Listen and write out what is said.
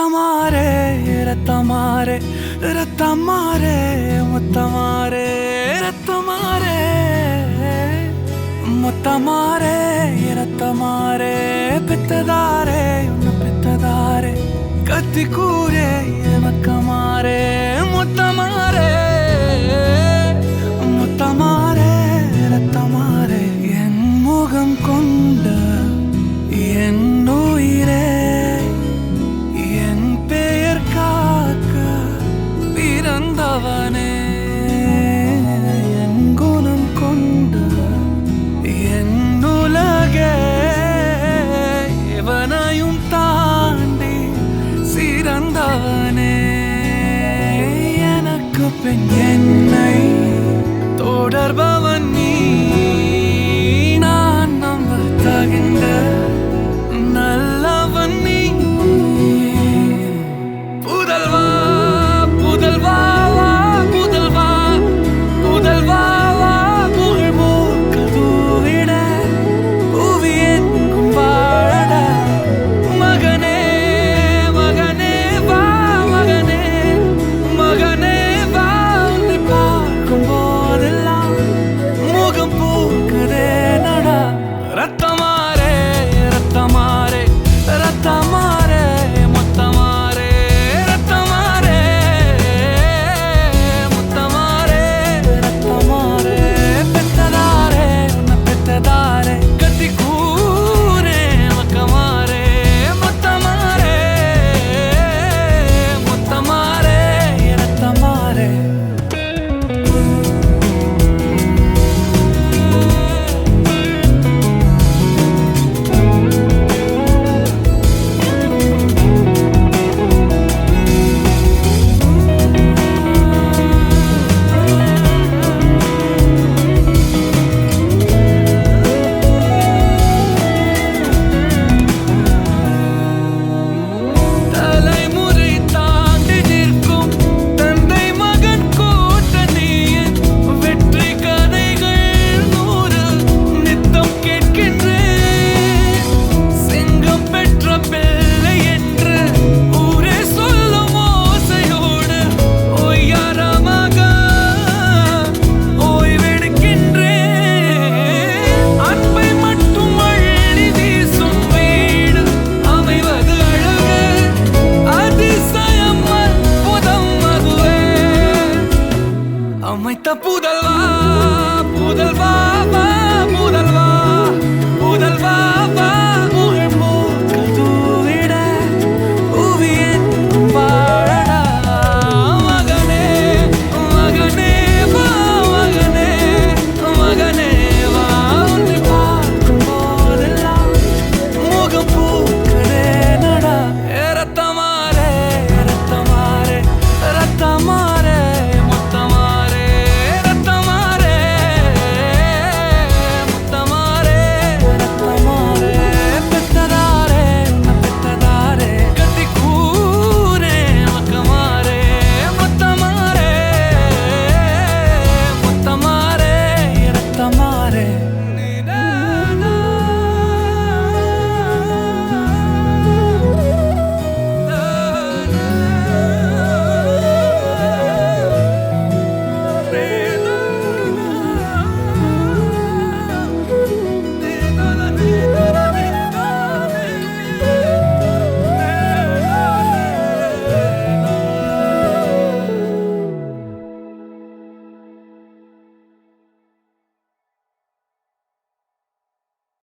ரத்தமாரே ரத்தமாரே ரத்தமாரே முத்தமாரே ரத்தமாரே முத்தமாரே ரத்தமாரே பெத்ததாரே உன்னை பெத்ததாரே கத்தி கூரே மக்கமாரே முத்தமாரே முத்தமாரே ரத்தமாரே என் முகம் கொண்ட என் உயிரே என் பெயர் காக்க பிறந்தவனே என் குணம் கொண்ட என் உலகே எவனையும் தாண்டி சிறந்தவனே எனக்கு பெண் என்னை தொடர்பவன் நீ நான் நம்ப தகின்ற நல்லவன் நீ புதல்வா புதல்வா புதல்வா புதல்வா புகழ் மூக்க தூவிட புவி எங்கும் வாழட மகனே மகனே வா மகனே மகனே வா உன்னை பார்க்கும் போதெல்லாம் முகம் பூக்குதே நடா ரத்தமாரே ரத்தமாரே ரத்தமாரே முத்தமாரே ரத்தமாரே முத்தமாரே ரத்தமாரே பெத்ததாரே உன்னை பெத்ததாரே கத்தி கூரே மக்கமாரே முத்தமாரே முத்தமாரே ரத்தமாரே தலைமுறை தாண்டி நிற்கும் தந்தை மகன் கூட்டணியின் வெற்றி கதைகள் 100 நித்தம் கேட்கின்றேன் சிங்கம் பெற்ற பிள்ளை என்று ஊரே சொல்லும் ஓசையோடு ஓய்யாரமாக ஓய்வெடுக்கின்றேன் அன்பை மட்டும் அள்ளி வீசும் வீடு அமைவது அழகு அதிசயம் அற்புதம் அதுவே அமைத்த புதல்